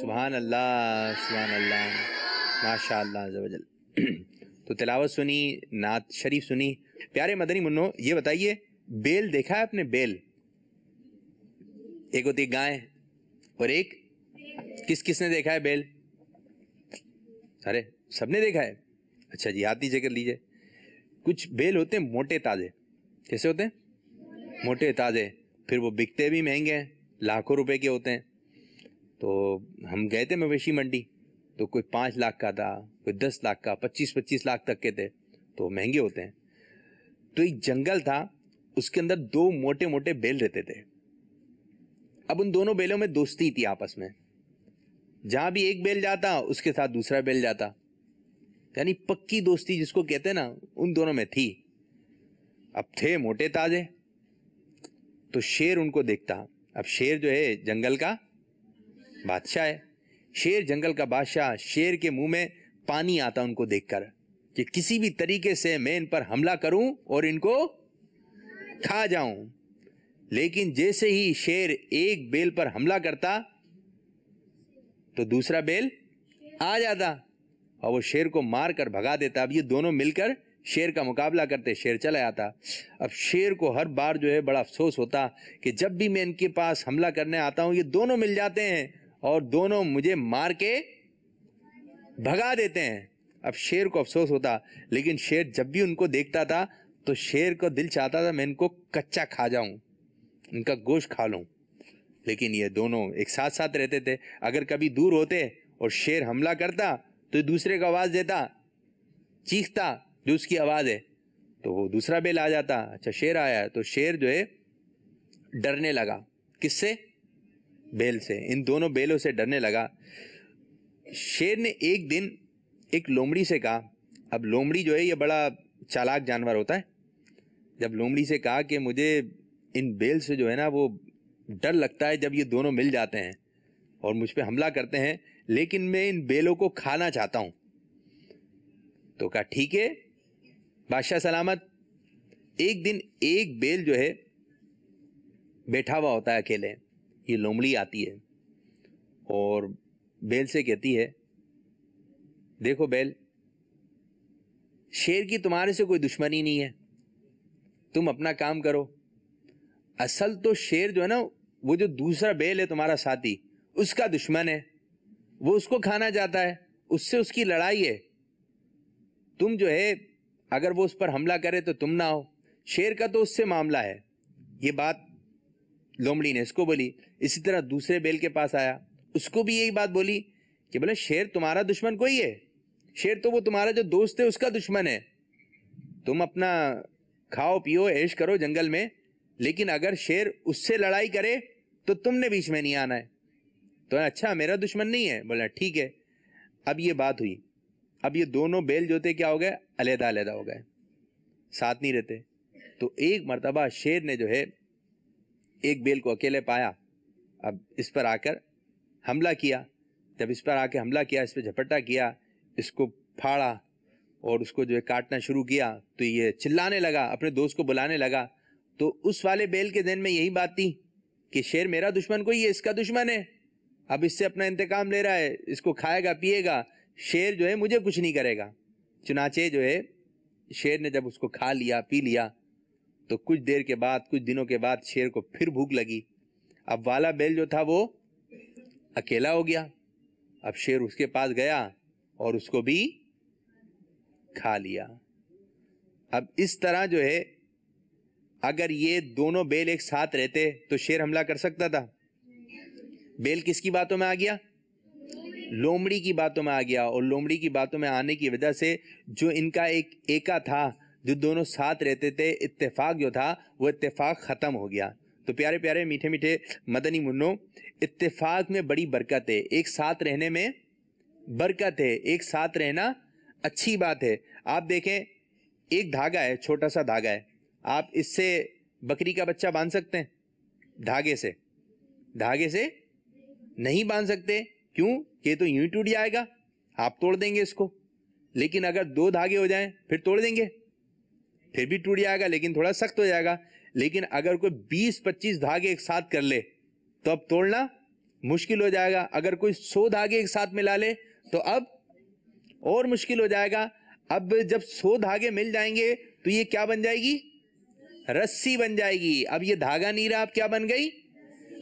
سبحان اللہ سبحان اللہ ماشاء اللہ عز و جل. تو تلاوت سنی، نعت شریف سنی. پیارے مدنی منو، یہ بتائیے بیل دیکھا ہے آپ نے؟ بیل ایک ہوتی ہے گائے اور ایک، کس نے دیکھا ہے بیل؟ ارے سب نے دیکھا ہے. اچھا جی، ہاتھ نیچے کر لیجئے. کچھ بیل ہوتے ہیں موٹے تازے. کیسے ہوتے ہیں؟ موٹے تازے. پھر وہ بکتے بھی مہنگے ہیں، لاکھوں روپے کے ہوتے ہیں. تو ہم گئے تھے مویشی منڈی، تو کوئی 5 لاکھ کا تھا، کوئی 10 لاکھ کا، 25 لاکھ تک کے تھے. تو مہنگے ہوتے ہیں. تو ایک جنگل تھا، اس کے اندر 2 موٹے موٹے بیل رہتے تھے. اب ان دونوں بیلوں میں دوستی تھی آپس میں. جہاں بھی ایک بیل جاتا اس کے ساتھ دوسرا بیل جاتا، یعنی پکی دوستی جس کو کہتے ہیں نا، ان دونوں میں تھی. اب تھے موٹے تازے. تو شیر ان کو دیکھتا. اب شیر جو ہے جنگل کا بادشاہ ہے. شیر جنگل کا بادشاہ. شیر کے منہ میں پانی آتا ان کو دیکھ کر کہ کسی بھی طریقے سے میں ان پر حملہ کروں اور ان کو کھا جاؤں. لیکن جیسے ہی شیر ایک بیل پر حملہ کرتا تو دوسرا بیل آ جاتا اور وہ شیر کو مار کر بھگا دیتا. اب یہ دونوں مل کر شیر کا مقابلہ کرتے. شیر چلا آتا. اب شیر کو ہر بار جو ہے بڑا افسوس ہوتا کہ جب بھی میں ان کے پاس حملہ کرنے آتا ہوں یہ دونوں مل جاتے ہیں اور دونوں مجھے مار کے بھگا دیتے ہیں. اب شیر کو افسوس ہوتا، لیکن شیر جب بھی ان کو دیکھتا تھا تو شیر کو دل چاہتا تھا میں ان کو کچا کھا جاؤں، ان کا گوشت کھا لوں. لیکن یہ دونوں ایک ساتھ ساتھ رہتے تھے. اگر کبھی دور ہوتے اور شیر حملہ کرتا تو دوسرے کو آواز دیتا، چیختا جو اس کی آواز ہے، تو وہ دوسرا بیل آ جاتا. اچھا شیر آیا ہے، تو شیر جو ہے ڈرنے لگا. کس سے؟ بیل سے. ان دونوں بیلوں سے ڈرنے لگا. شیر نے ایک دن ایک لومڑی سے کہا. اب لومڑی جو ہے یہ بڑا چالاک جانور ہوتا ہے. جب لومڑی سے کہا کہ مجھے ان بیل سے جو ہے نا وہ ڈر لگتا ہے جب یہ دونوں مل جاتے ہیں اور مجھ پہ حملہ کرتے ہیں، لیکن میں ان بیلوں کو کھانا چاہتا ہوں. تو کہا ٹھیک ہے بادشاہ سلامت. ایک دن ایک بیل جو ہے بیٹھا ہوا ہوتا ہے اکیلے. یہ لومڑی آتی ہے اور بیل سے کہتی ہے دیکھو بیل، شیر کی تمہارے سے کوئی دشمنی نہیں ہے، تم اپنا کام کرو. اصل تو شیر جو ہے نا وہ جو دوسرا بیل ہے تمہارا ساتھی اس کا دشمن ہے، وہ اس کو کھانا چاہتا ہے، اس سے اس کی لڑائی ہے. تم جو ہے اگر وہ اس پر حملہ کرے تو تم نہ ہو، شیر کا تو اس سے معاملہ ہے. یہ بات لومڑی نے اس کو بولی. اسی طرح دوسرے بیل کے پاس آیا، اس کو بھی یہی بات بولی کہ بولے شیر تمہارا دشمن کوئی ہے؟ شیر تو وہ تمہارا جو دوست ہے اس کا دشمن ہے. تم اپنا کھاؤ پیو عیش کرو جنگل میں، لیکن اگر شیر اس سے لڑائی کرے تو تم نے بیچ میں نہیں آنا ہے. تو اچھا میرا دشمن نہیں ہے؟ بولا ٹھیک ہے. اب یہ بات ہوئی. اب یہ دونوں بیل جو تھے کیا ہو گئے؟ علیحدہ علیحدہ ہو گئے، ساتھ نہیں رہتے. تو ایک مرتبہ شیر نے جو ہے ایک بیل کو اکیلے پایا. اب اس پر آ کر حملہ کیا. جب اس پر آ کے حملہ کیا، اس پہ جھپٹا کیا، اس کو پھاڑا اور اس کو جو ہے کاٹنا شروع کیا، تو یہ چلانے لگا، اپنے دوست کو بلانے لگا. تو اس والے بیل کے ذہن میں یہی بات تھی کہ شیر میرا دشمن کوئی ہے، اس کا دشمن ہے. اب اس سے اپنا انتقام لے رہا ہے، اس کو کھائے گا پیے گا، شیر جو ہے مجھے کچھ نہیں کرے گا. چنانچہ جو ہے شیر نے جب اس کو کھا لیا پی لیا تو کچھ دیر کے بعد، کچھ دنوں کے بعد شیر کو پھر بھوک لگی. اب والا بیل جو تھا وہ اکیلا ہو گیا. اب شیر اس کے پاس گیا اور اس کو بھی کھا لیا. اب اس طرح جو ہے اگر یہ دونوں بیل ایک ساتھ رہتے تو شیر حملہ کر سکتا تھا؟ بیل کس کی باتوں میں آ گیا؟ لومڑی کی باتوں میں آ گیا. اور لومڑی کی باتوں میں آنے کی وجہ سے جو ان کا ایک ایکا تھا، جو دونوں ساتھ رہتے تھے، اتفاق جو تھا وہ اتفاق ختم ہو گیا. تو پیارے پیارے میٹھے میٹھے مدنی منوں، اتفاق میں بڑی برکت ہے. ایک ساتھ رہنے میں برکت ہے. ایک ساتھ رہنا اچھی بات ہے. آپ دیکھیں ایک دھاگا ہے، چھوٹا سا دھاگا ہے، آپ اس سے بکری کا بچہ باندھ سکتے ہیں؟ دھاگے سے نہیں باندھ سکتے. کیوں؟ کہ تو یوں ہی ٹوٹ جائے گا، آپ توڑ دیں گے اس کو. لیکن اگر 2 دھاگے ہو جائیں پھر توڑ دیں گے، پھر بھی ٹوٹ جائے گا لیکن تھوڑا سخت ہو جائے گا. لیکن اگر کوئی 20-25 دھاگے ایک ساتھ کر لے تو اب توڑنا مشکل ہو جائے گا. اگر کوئی 100 دھاگے ایک ساتھ ملا لے تو اب اور مشکل ہو جائے گا. اب جب 100 دھاگے مل جائیں گے تو یہ کیا بن جائے گی؟ رسی بن جائے گی. اب یہ دھاگا نہیں رہا, اب کیا بن گئی؟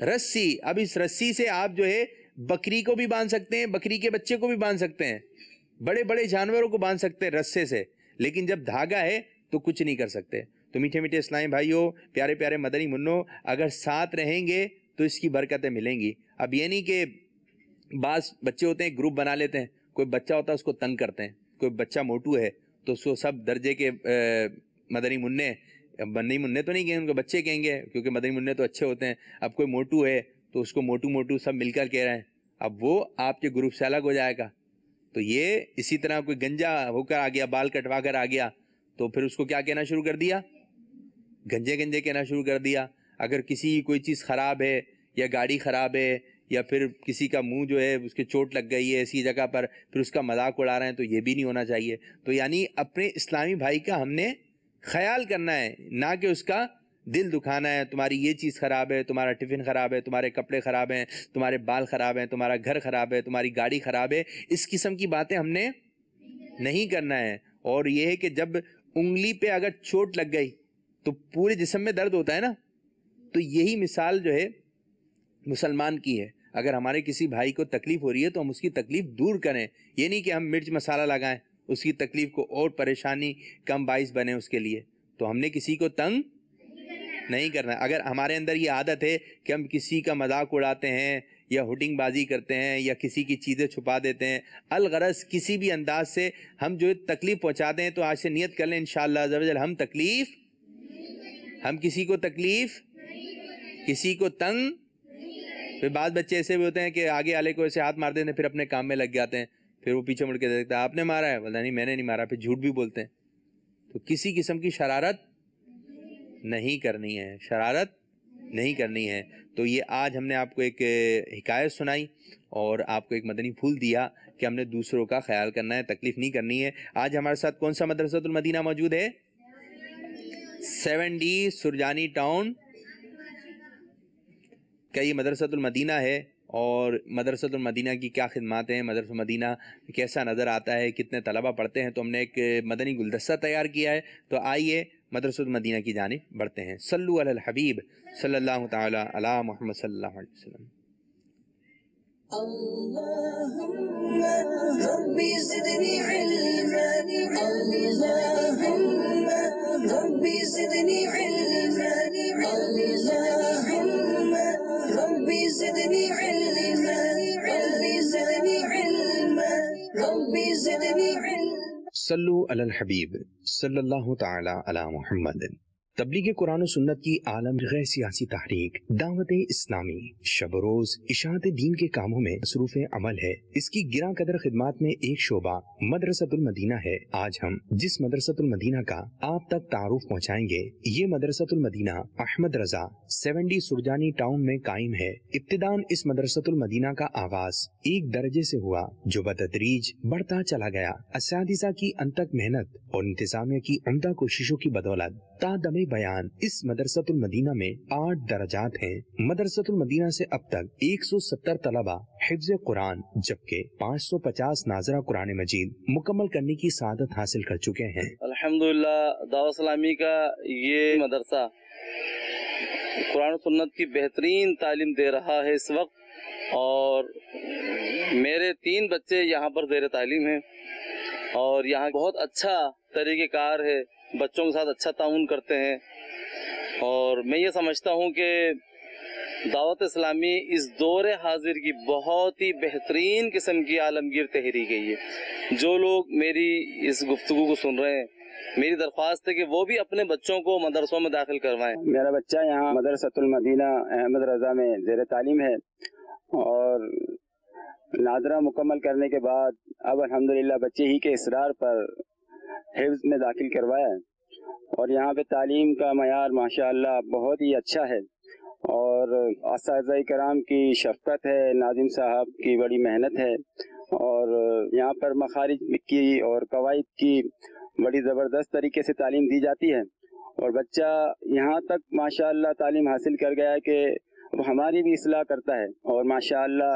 رسی. اب اس رسی سے آپ جو ہے بکری کو بھی باندھ سکتے ہیں, بکری کے بچے کو بھی باندھ سکتے ہیں, بڑے بڑے جانوروں کو باندھ سکتے ہیں رسے سے, لیکن جب دھاگا ہے تو کچھ نہیں کر سکتے. تو میٹھے میٹھے اسلامی بھائیوں, پیارے پیارے مدنی منوں, اگر ساتھ رہیں گے تو اس کی برکتیں ملیں گی. اب یہ نہیں کہ بعض بچے ہوتے ہیں گروپ بنا لیتے ہیں, کوئی بچہ ہوتا ہے اس کو تنگ کرتے ہیں, کوئی بچہ موٹو ہے تو اس کو سب درجے کے مدنی منع, مدنی منع تو نہیں کہیں, ان کو بچے کہیں گے کیونکہ مدنی منع تو اچھے ہوتے ہیں. اب کوئی موٹو ہے تو اس کو موٹو موٹو سب مل کر کہہ رہے ہیں, اب وہ آپ کے گروپ سے الگ ہو جائے گا. تو یہ اسی طرح کوئی گنجا ہو کر آ گیا, بال کٹوا کر آ گیا, تو پھر اس کو کیا کہنا شروع کر دیا؟ گنجے گنجے کہنا شروع کر دیا. اگر کسی کی کوئی چیز خراب ہے یا گاڑی خراب ہے یا پھر کسی کا منہ جو ہے اس کے چوٹ لگ گئی ہے ایسی جگہ پر, پھر اس کا مذاق اڑا رہے ہیں, تو یہ بھی نہیں ہونا چاہیے. تو یعنی اپنے اسلامی بھائی کا ہم نے خیال کرنا ہے, نہ کہ اس کا دل دکھانا ہے. تمہاری یہ چیز خراب ہے, تمہارا ٹفن خراب ہے, تمہارے کپڑے خراب ہیں, تمہارے بال خراب ہیں, تمہارا گھر خراب ہے, تمہاری گاڑی خراب ہے, اس قسم کی باتیں ہم نے نہیں کرنا ہے. اور یہ ہے کہ جب انگلی پہ اگر چوٹ لگ گئی تو پورے جسم میں درد ہوتا ہے نا, تو یہی مثال جو ہے مسلمان کی ہے. اگر ہمارے کسی بھائی کو تکلیف ہو رہی ہے تو ہم اس کی تکلیف دور کریں, یہ نہیں کہ ہم مرچ مسالہ لگائیں اس کی تکلیف کو اور پریشانی کم باعث بنے اس کے لیے. تو ہم نے کسی کو تنگ نہیں کرنا. اگر ہمارے اندر یہ عادت ہے کہ ہم کسی کا مذاق اڑاتے ہیں یا ہٹنگ بازی کرتے ہیں یا کسی کی چیزیں چھپا دیتے ہیں, الغرض کسی بھی انداز سے ہم جو تکلیف پہنچاتے ہیں, تو آج سے نیت کر لیں انشاءاللہ عز و جل ہم کسی کو تکلیف, کسی کو تنگ. پھر بعض بچے ایسے بھی ہوتے ہیں کہ آگے والے کو ایسے ہاتھ مار دیتے ہیں, پھر اپنے کام میں لگ جاتے ہیں, پھر وہ پیچھے مڑ کے دیکھتا ہے آپ نے مارا ہے, بولتا نہیں میں نے نہیں مارا, پھر جھوٹ بھی بولتے ہیں. تو کسی قسم کی شرارت نہیں کرنی ہے, شرارت نہیں کرنی ہے. تو یہ آج ہم نے آپ کو ایک حکایت سنائی اور آپ کو ایک مدنی پھول دیا کہ ہم نے دوسروں کا خیال کرنا ہے, تکلیف نہیں کرنی ہے. آج ہمارے ساتھ کون سا مدرسۃ المدینہ موجود ہے؟ 7D سرجانی ٹاؤن کا یہ مدرسۃ المدینہ ہے. اور مدرسۃ المدینہ کی کیا خدمات ہیں, مدرسۃ المدینہ کیسا نظر آتا ہے, کتنے طلبہ پڑھتے ہیں, تو ہم نے ایک مدنی گلدستہ تیار کیا ہے. تو آئیے مدرسۃ المدینہ کی جانب بڑھتے ہیں. صلو علی الحبیب صلی اللہ تعالی علی محمد صلی اللہ علیہ وسلم. اللهم ربي زدني علما اللهم ربي زدني علما اللهم ربي زدني علما ربي زدني علما ربي زدني علما. صلو علی الحبیب صلی اللہ تعالی علی محمد. تبلیغ قرآن و سنت کی عالم غیر سیاسی تحریک دعوت اسلامی شب و روز اشاعت دین کے کاموں میں مصروف عمل ہے. اس کی گراں قدر خدمات میں ایک شعبہ مدرسۃ المدینہ ہے. آج ہم جس مدرسۃ المدینہ کا آپ تک تعارف پہنچائیں گے, یہ مدرسۃ المدینہ احمد رضا 7D سرجانی ٹاؤن میں قائم ہے. ابتداً اس مدرسۃ المدینہ کا آغاز ایک درجے سے ہوا جو بتدریج بڑھتا چلا گیا. اساتذہ کی انتھک محنت اور انتظامیہ کی عمدہ کوششوں کی بدولت تا دم بیان اس مدرسۃ المدینہ میں 8 درجات ہیں. مدرسۃ المدینہ سے اب تک 170 طلبہ حفظ قرآن جبکہ 550 ناظرہ قرآن مجید مکمل کرنے کی سعادت حاصل کر چکے ہیں. الحمدللہ دعوت اسلامی کا یہ مدرسہ قرآن و سنت کی بہترین تعلیم دے رہا ہے اس وقت, اور میرے 3 بچے یہاں پر زیر تعلیم ہیں اور یہاں بہت اچھا طریقہ کار ہے, بچوں کے ساتھ اچھا تعاون کرتے ہیں. اور میں یہ سمجھتا ہوں کہ دعوت اسلامی اس دور حاضر کی بہت ہی بہترین قسم کی عالمگیر تحریک ہے. یہ جو لوگ میری اس گفتگو کو سن رہے ہیں, میری درخواست ہے کہ وہ بھی اپنے بچوں کو مدرسوں میں داخل کروائیں. میرا بچہ یہاں مدرسۃ المدینہ احمد رضا میں زیر تعلیم ہے اور ناظرہ مکمل کرنے کے بعد اب الحمدللہ بچے ہی کے اصرار پر حفظ میں داخل کروایا ہے. اور یہاں پہ تعلیم کا معیار ماشاءاللہ بہت ہی اچھا ہے, اور اساتذہ کرام کی شفقت ہے, ناظم صاحب کی بڑی محنت ہے, اور یہاں پر مخارج کی اور قواعد کی بڑی زبردست طریقے سے تعلیم دی جاتی ہے. اور بچہ یہاں تک ماشاءاللہ تعلیم حاصل کر گیا ہے کہ وہ ہماری بھی اصلاح کرتا ہے اور ماشاءاللہ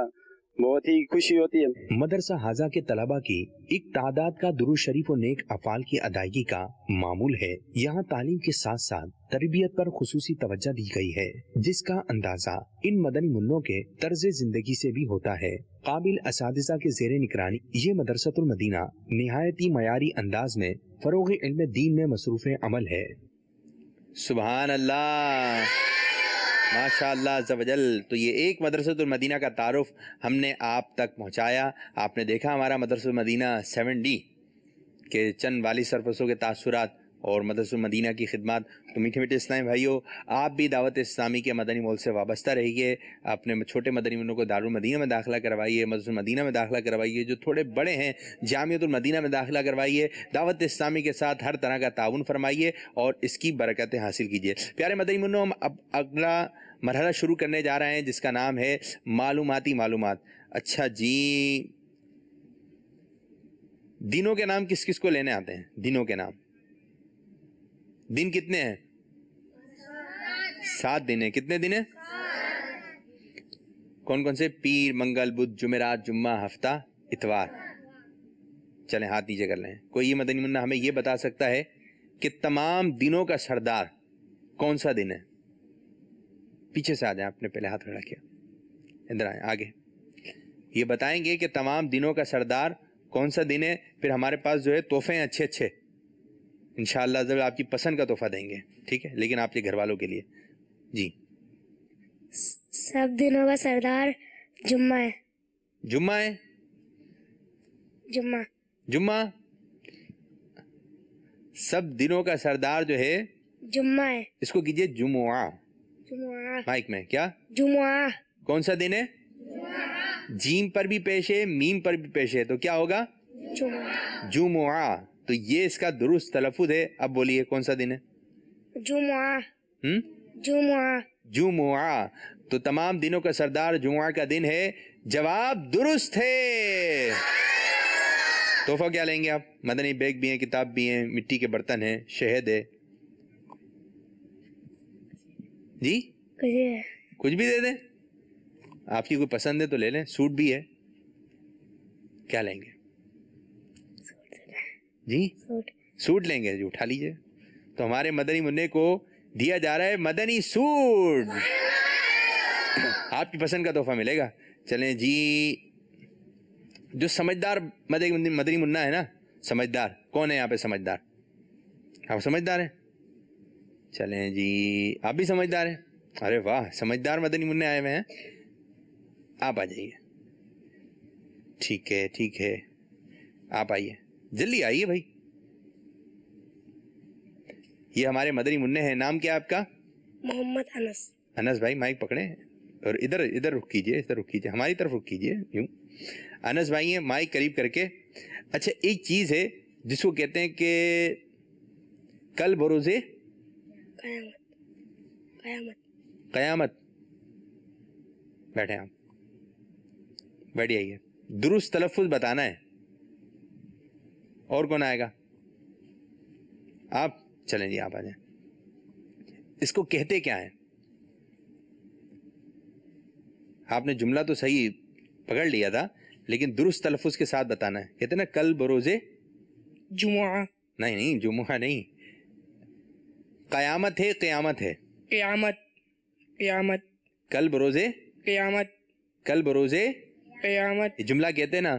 بہت ہی خوشی ہوتی ہے۔ مدرسہ حاضہ کے طلبہ کی ایک تعداد کا درود شریف و نیک افعال کی ادائیگی کا معمول ہے۔ یہاں تعلیم کے ساتھ ساتھ تربیت پر خصوصی توجہ دی گئی ہے، جس کا اندازہ ان مدنی منوں کے طرز زندگی سے بھی ہوتا ہے۔ قابل اساتذہ کے زیر نگرانی یہ مدرسۃ المدینہ نہایت ہی معیاری انداز میں فروغ علم دین میں مصروف عمل ہے۔ سبحان اللہ، ماشاء اللہ عز و جل۔ تو یہ ایک مدرسۃ المدینہ کا تعارف ہم نے آپ تک پہنچایا۔ آپ نے دیکھا ہمارا مدرسۃ المدینہ 7D کے چند والی سرپرستوں کے تاثرات اور مدرسۃ المدینہ کی خدمات۔ تو میٹھے میٹھے اسلامی بھائیوں، آپ بھی دعوت اسلامی کے مدنی مول سے وابستہ رہیے، اپنے چھوٹے مدنی منوں کو دارالمدینہ میں داخلہ کروائیے، مدرسۃ المدینہ میں داخلہ کروائیے، جو تھوڑے بڑے ہیں جامعۃ المدینہ میں داخلہ کروائیے، دعوت اسلامی کے ساتھ ہر طرح کا تعاون فرمائیے اور اس کی برکتیں حاصل کیجیے۔ پیارے مدنی منوں، ہم اب اگلا مرحلہ شروع کرنے جا رہے ہیں جس کا نام ہے معلوماتی معلومات۔ اچھا جی، دنوں کے نام کس کس کو لینے آتے ہیں؟ دنوں کے نام، دن کتنے ہیں؟ 7 دن ہیں۔ کتنے دن ہیں؟ کون کون سے؟ پیر، منگل، بدھ، جمعرات، جمعہ، ہفتہ، اتوار۔ چلیں ہاتھ نیچے کر لیں۔ کوئی یہ مدنی منا ہمیں یہ بتا سکتا ہے کہ تمام دنوں کا سردار کون سا دن ہے؟ پیچھے سے آ جائیں، آپ نے پہلے ہاتھ کھڑا کیا، ادھر آئیں آگے۔ یہ بتائیں گے کہ تمام دنوں کا سردار کون سا دن ہے، پھر ہمارے پاس جو ہے تحفے ہیں اچھے اچھے، انشاءاللہ ضرور آپ کی پسند کا تحفہ دیں گے، ٹھیک ہے، لیکن آپ کے گھر والوں کے لیے۔ جی، سب دنوں کا سردار جمعہ ہے۔ جمعہ ہے؟ جمعہ جمعہ سب دنوں کا سردار جو ہے جمعہ ہے۔ اس کو کیجئے جمعہ، جمعہ مائک میں۔ کیا جمعہ کون سا دن ہے؟ جیم پر بھی پیش ہے، میم پر بھی پیش ہے، تو کیا ہوگا؟ جمعہ جمعہ۔ تو یہ اس کا درست تلفظ ہے۔ اب بولیے کون سا دن ہے؟ جمعہ جمعہ جمعہ۔ تو تمام دنوں کا سردار جمعہ کا دن ہے۔ جواب درست ہے۔ تحفہ کیا لیں گے آپ؟ مدنی بیگ بھی ہیں، کتاب بھی ہیں، مٹی کے برتن ہیں، شہد ہے۔ جی کچھ بھی دے دیں، آپ کی کوئی پسند ہے تو لے لیں، سوٹ بھی ہے۔ کیا لیں گے؟ جی سوٹ لیں گے، جی اٹھا لیجئے۔ تو ہمارے مدنی منع کو دیا جا رہا ہے مدنی سوٹ، آپ کی پسند کا تحفہ ملے گا۔ چلیں جی، جو سمجھدار مدنی منع ہے نا، سمجھدار کون ہے یہاں پہ؟ سمجھدار، آپ سمجھدار ہیں؟ چلیں جی، آپ بھی سمجھدار ہیں؟ ارے واہ، سمجھدار مدنی منع آئے ہوئے ہیں۔ آپ آ جائیے، ٹھیک ہے ٹھیک ہے، آپ آئیے، جلدی آئیے بھائی۔ یہ ہمارے مدنی منع ہیں۔ نام کیا آپ کا؟ محمد انس۔ انس بھائی مائک پکڑیں اور ادھر رخ کیجئے، ادھر رخ کیجئے، ہماری طرف رخ کیجئے، یوں۔ انس بھائی ہیں، مائک قریب کر کے۔ اچھا، ایک چیز ہے جس کو کہتے ہیں کہ کل بروزے قیامت۔ بیٹھے آپ، بیٹھ جائیے، درست تلفظ بتانا ہے۔ اور کون آئے گا؟ آپ چلیں جی، آپ آ جائیں۔ اس کو کہتے کیا ہیں؟ آپ نے جملہ تو صحیح پکڑ لیا تھا، لیکن درست تلفظ کے ساتھ بتانا ہے۔ کہتے ہیں نا کل بروزے جمعہ۔ نہیں، جمعہ نہیں، قیامت ہے، قیامت ہے، قیامت قیامت کل بروزے قیامت کل بروزے قیامت یہ جملہ کہتے ہیں نا،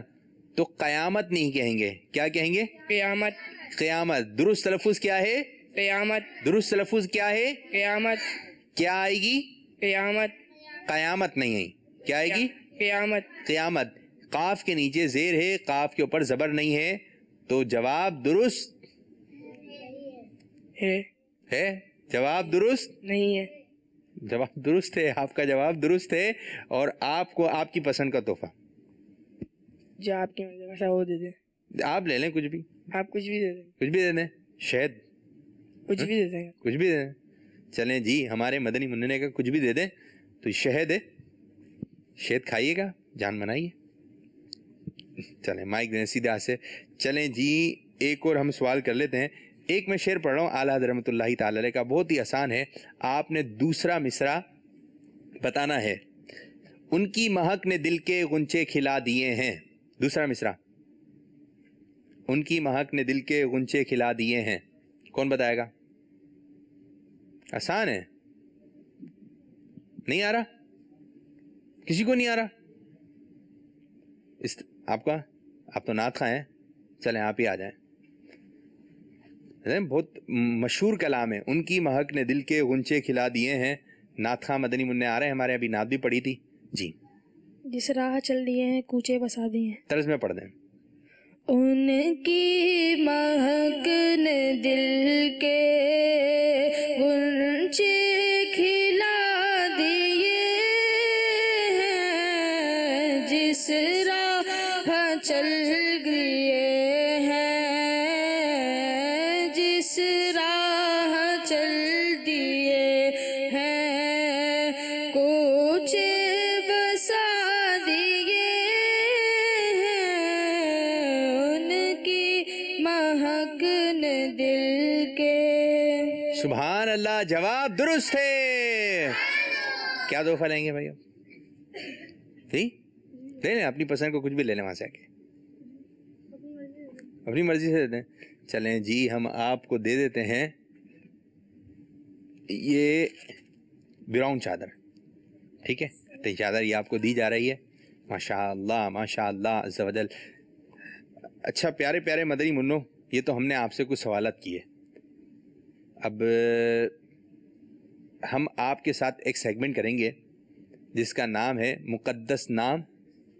تو قیامت نہیں کہیں گے، کیا کہیں گے؟ قیامت قیامت۔ درست تلفظ کیا ہے؟ قیامت درست تلفظ کیا ہے؟ قیامت کیا آئے گی؟ قیامت قیامت نہیں آئی، کیا آئے گی؟ قیامت قیامت۔ قاف کے نیچے زیر ہے، قاف کے اوپر زبر نہیں ہے، تو جواب درست ہے۔ جواب درست نہیں ہے۔ جواب درست ہے، آپ کا جواب درست ہے، اور آپ کو آپ کی پسند کا تحفہ جو آپ کی مرضی کا وہ دے دیں، آپ لے لیں، کچھ بھی، آپ کچھ بھی دے دیں، کچھ بھی دے دیں، شہد کچھ بھی دے دیں۔ کچھ بھی دے دیں۔ چلیں جی، ہمارے مدنی منع کا کچھ بھی دے دیں، تو شہد ہے، شہد کھائیے گا، جان بنائیے۔ چلیں مائک دیں سیدھے ہاتھ سے۔ چلیں جی، ایک اور ہم سوال کر لیتے ہیں۔ ایک میں شعر پڑھ رہا ہوں اعلیٰ حضرت رحمۃ اللہ تعالی علیہ کا، بہت ہی آسان ہے۔ آپ نے دوسرا مصرع بتانا ہے. ان کی مہک نے دل کے غنچے کھلا دیے ہیں. دوسرا مصرع. ان کی مہک نے دل کے غنچے کھلا دیے ہیں. کون بتائے گا؟ آسان ہے. نہیں آ رہا؟ کسی کو نہیں آ رہا؟ آپ تو نعت خواں ہیں، چلیں آپ ہی آ جائیں. بہت مشہور کلام ہے. ان کی مہک نے دل کے غنچے کھلا دیے ہیں. نعت خواں مدنی منع آ رہے ہیں ہمارے، ابھی نعت بھی پڑھی تھی. جی جس راہ چل دیے ہیں کوچے بسا دیے ہیں. طرز میں پڑھ دیں. ان کی مہک نے دل کے غنچے کھلا دیے ہیں، جس راہ چل دیے ہیں، جس راہ چل دیے ہیں، کوچے بسا دیے ہیں، ان کی مہک نے دل کے. سبحان اللہ، جواب درست ہے. کیا تحفہ لیں گے بھائی؟ جی لے لیں، اپنی پسند کو کچھ بھی لے لیں وہاں سے آ کے، اپنی مرضی سے دے دیں. چلیں جی ہم آپ کو دے دیتے ہیں یہ براؤن چادر. ٹھیک ہے، تو یہ چادر یہ آپ کو دی جا رہی ہے. ماشاء اللہ ماشاء اللہ عز و جل. اچھا پیارے پیارے مدنی منو، یہ تو ہم نے آپ سے کچھ سوالات کیے. اب ہم آپ کے ساتھ ایک سیگمنٹ کریں گے جس کا نام ہے مقدس نام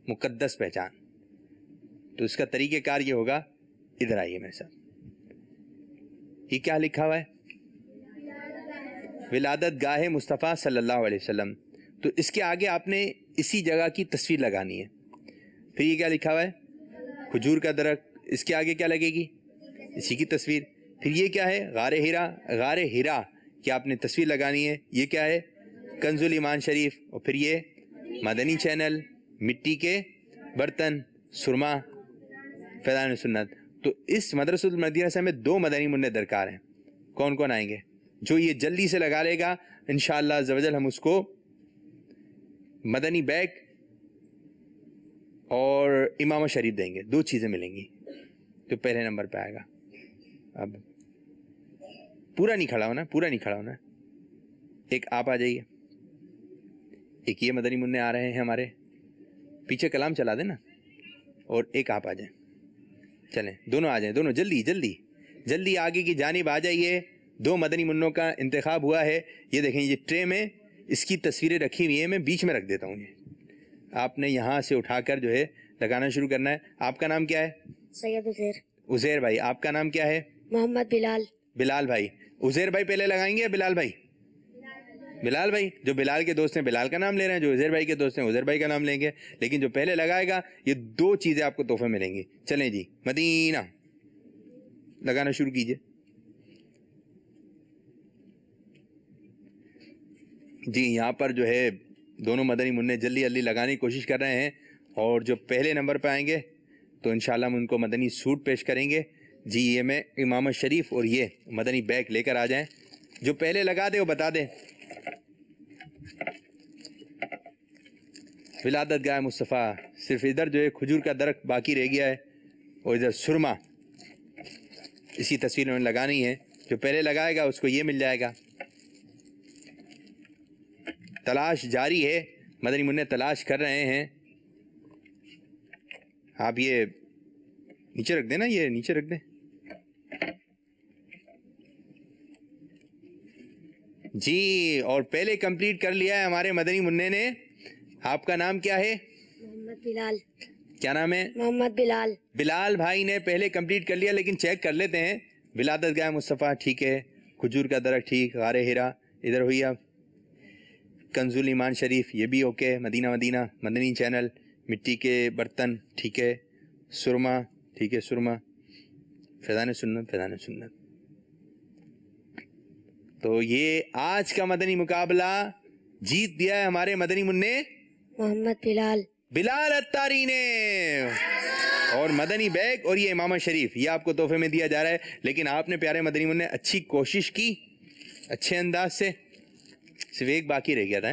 مقدس پہچان. تو اس کا طریقہ کار یہ ہوگا، ادھر آئیے میرے ساتھ. یہ کیا لکھا ہوا ہے؟ ولادت گاہ مصطفیٰ صلی اللہ علیہ وسلم. تو اس کے آگے آپ نے اسی جگہ کی تصویر لگانی ہے. پھر یہ کیا لکھا ہوا ہے؟ کھجور کا درخت. اس کے آگے کیا لگے گی؟ اسی کی تصویر. پھر یہ کیا ہے؟ غار ہیرا. غار ہیرا کی آپ نے تصویر لگانی ہے. یہ کیا ہے؟ کنز الایمان شریف. اور پھر یہ مدنی چینل، مٹی کے برتن، سرما، فیضان سنت. تو اس مدرسۃ المدینہ سے ہمیں 2 مدنی منع درکار ہیں. کون کون آئیں گے؟ جو یہ جلدی سے لگا لے گا انشاءاللہ عز و جل ہم اس کو مدنی بیگ اور امامہ شریف دیں گے. 2 چیزیں ملیں گی. تو پہلے نمبر پہ آئے گا. اب پورا نہیں کھڑا ہونا، پورا نہیں کھڑا ہونا. ایک آپ آ جائیے، ایک یہ مدنی منع آ رہے ہیں ہمارے پیچھے، کلام چلا دیں نا. اور ایک آپ آ جائیں. چلیں دونوں آ جائیں، دونوں جلدی جلدی جلدی آگے کی جانب آ جائیے. 2 مدنی منوں کا انتخاب ہوا ہے. یہ دیکھیں یہ ٹرے میں اس کی تصویریں رکھی ہوئی ہیں، میں بیچ میں رکھ دیتا ہوں. یہ آپ نے یہاں سے اٹھا کر جو ہے لگانا شروع کرنا ہے. آپ کا نام کیا ہے؟ سید عزیر. عزیر بھائی. آپ کا نام کیا ہے؟ محمد بلال. بلال بھائی. عزیر بھائی پہلے لگائیں گے یا بلال بھائی؟ بلال بھائی. جو بلال کے دوست ہیں بلال کا نام لے رہے ہیں، جو عزیر بھائی کے دوست ہیں عزیر بھائی کا نام لیں گے. لیکن جو پہلے لگائے گا یہ 2 چیزیں آپ کو تحفے ملیں گی. چلیں جی مدینہ لگانا شروع کیجئے. جی یہاں پر جو ہے دونوں مدنی منع جلدی جلدی لگانے کی کوشش کر رہے ہیں. اور جو پہلے نمبر پہ آئیں گے تو انشاءاللہ ہم ان کو مدنی سوٹ پیش کریں گے. جی یہ میں امامہ شریف اور یہ مدنی بیگ لے کر آ جائیں. جو پہلے لگا دے وہ بتا دے. ولادت گاہ مصطفیٰ. صرف ادھر جو ہے کھجور کا درخت باقی رہ گیا ہے اور ادھر سرما اسی تصویر میں لگانی ہے. جو پہلے لگائے گا اس کو یہ مل جائے گا. تلاش جاری ہے، مدنی منع تلاش کر رہے ہیں. آپ یہ نیچے رکھ دیں نا، یہ نیچے رکھ دیں. جی اور پہلے کمپلیٹ کر لیا ہے ہمارے مدنی منع نے. آپ کا نام کیا ہے؟ محمد بلال. کیا نام ہے؟ محمد بلال. بلال بھائی نے پہلے کمپلیٹ کر لیا، لیکن چیک کر لیتے ہیں. ولادت گاہ مصطفیٰ ٹھیک ہے، کھجور کا درخت ٹھیک، غار ہیرا ادھر ہوئی. آپ کنز الایمان شریف یہ بھی اوکے. مدینہ مدینہ مدنی چینل، مٹی کے برتن ٹھیک ہے، سرما ٹھیک ہے، سرما، فیضان سنت فیضان سنت. تو یہ آج کا مدنی مقابلہ جیت دیا ہے ہمارے مدنی منع محمد بلال. بلال اتاری نے. اور مدنی بیگ اور یہ امامہ شریف یہ آپ کو تحفے میں دیا جا رہا ہے. لیکن آپ نے پیارے مدنی منع اچھی کوشش کی، اچھے انداز سے. صرف ایک باقی رہ گیا تھا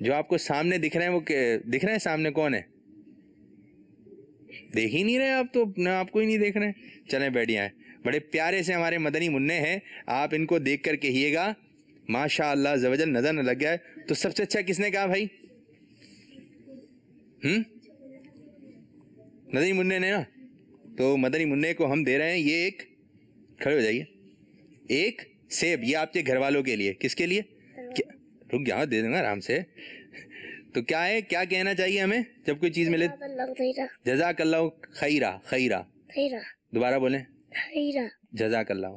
جو آپ کو سامنے دکھ رہے ہیں وہ دکھ رہے ہیں سامنے کون ہے؟ دیکھ ہی نہیں رہے آپ تو، اپنا آپ کو ہی نہیں دیکھ رہے ہیں. چلیں بیٹھ جائیں. بڑے پیارے سے ہمارے مدنی منع ہیں، آپ ان کو دیکھ کر کہیے گا ماشاء اللہ عز و جل نظر نہ لگ جائے. تو سب سے اچھا کس نے کہا بھائی؟ مدنی منع نے نا. تو مدنی منع کو ہم دے رہے ہیں یہ ایک، کھڑے ہو جائیے، ایک سیب. یہ آپ کے گھر والوں کے لیے. کس کے لیے؟ رک جاؤ، دے دوں گا آرام سے. تو کیا ہے، کیا کہنا چاہیے ہمیں جب کوئی چیز ملے؟ جزاک اللہ خیرہ. خیرہ دوبارہ بولیں. جزاک اللہ.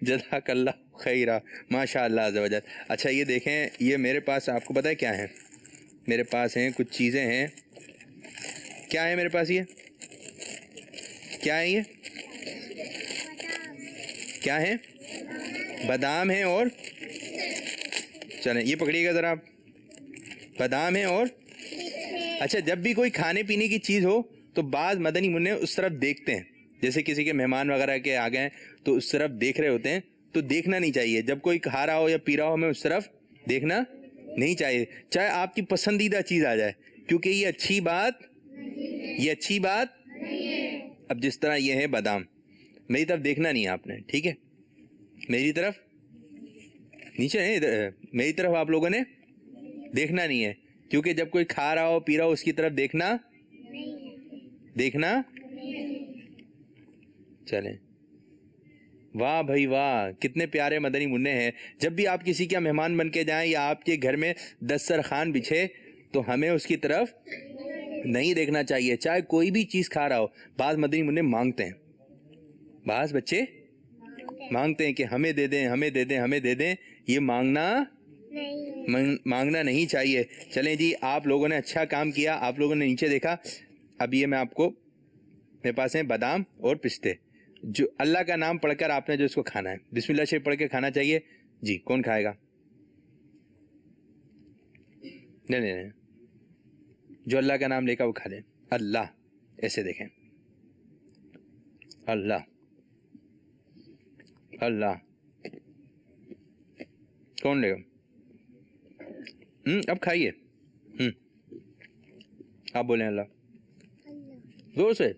جزاک اللہ خیرہ. ماشاء اللہ عز و جل. اچھا یہ دیکھیں، یہ میرے پاس آپ کو پتہ ہے کیا ہے؟ میرے پاس ہیں کچھ چیزیں ہیں. کیا ہے میرے پاس؟ یہ کیا ہے؟ یہ کیا ہے؟ بادام ہیں اور چلیں یہ پکڑیے گا ذرا آپ. بادام ہیں اور اچھا جب بھی کوئی کھانے پینے کی چیز ہو تو بعض مدنی منع اس طرف دیکھتے ہیں، جیسے کسی کے مہمان وغیرہ کے آ گئے تو اس طرف دیکھ رہے ہوتے ہیں. تو دیکھنا نہیں چاہیے. جب کوئی کھا رہا ہو یا پی رہا ہو ہمیں اس طرف دیکھنا نہیں چاہیے، چاہے آپ کی پسندیدہ چیز آ جائے، کیونکہ یہ اچھی بات اب جس طرح یہ ہے بادام، میری طرف دیکھنا نہیں ہے آپ نے، ٹھیک ہے؟ میری طرف نیچے ہے، میری طرف آپ لوگوں نے دیکھنا نہیں ہے، کیونکہ جب کوئی کھا رہا ہو پی رہا ہو اس کی طرف دیکھنا. چلیں. واہ بھائی واہ، کتنے پیارے مدنی منع ہیں. جب بھی آپ کسی کا مہمان بن کے جائیں یا آپ کے گھر میں دسترخوان بچھے تو ہمیں اس کی طرف نہیں دیکھنا چاہیے، چاہے کوئی بھی چیز کھا رہا ہو. بعض مدنی منع مانگتے ہیں، بعض بچے مانگتے ہیں کہ ہمیں دے دیں ہمیں دے دیں ہمیں دے دیں. یہ مانگنا نہیں چاہیے. چلیں جی، آپ لوگوں نے اچھا کام کیا، آپ لوگوں نے نیچے دیکھا. اب یہ میں آپ کو، میرے پاس ہیں بادام اور پستے. جو اللہ کا نام پڑھ کر آپ نے جو اس کو کھانا ہے، بسم اللہ شریف پڑھ کے کھانا چاہیے. جی کون کھائے گا؟ نہیں، جو اللہ کا نام لے کر وہ کھا لیں. اللہ ایسے دیکھیں، اللہ اللہ. کون لے گا؟ اب کھائیے. آپ بولیں اللہ. زور سے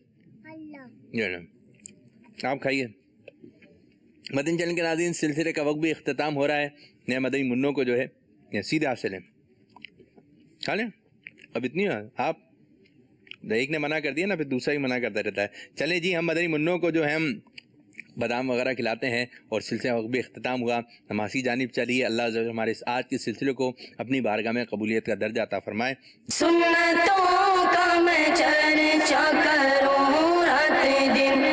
آپ کھائیے. مدنی چینل کے ناظرین، سلسلے کا وقت بھی اختتام ہو رہا ہے. نئے مدنی منوں کو جو ہے سیدھے ہاتھ سے لیں، کھا لیں. اب اتنی آپ ایک نے منع کر دیا نا، پھر دوسرا ہی منع کرتا رہتا ہے. چلیں جی، ہم مدنی منوں کو جو ہے ہم بادام وغیرہ کھلاتے ہیں اور سلسلہ وقت بھی اختتام ہوا. نمازی جانب چلیے. اللہ عز و جل ہمارے اس آج کے سلسلے کو اپنی بارگاہ میں قبولیت کا درجہ عطا فرمائے. سنتوں کا میں چرچا کروں رات دن.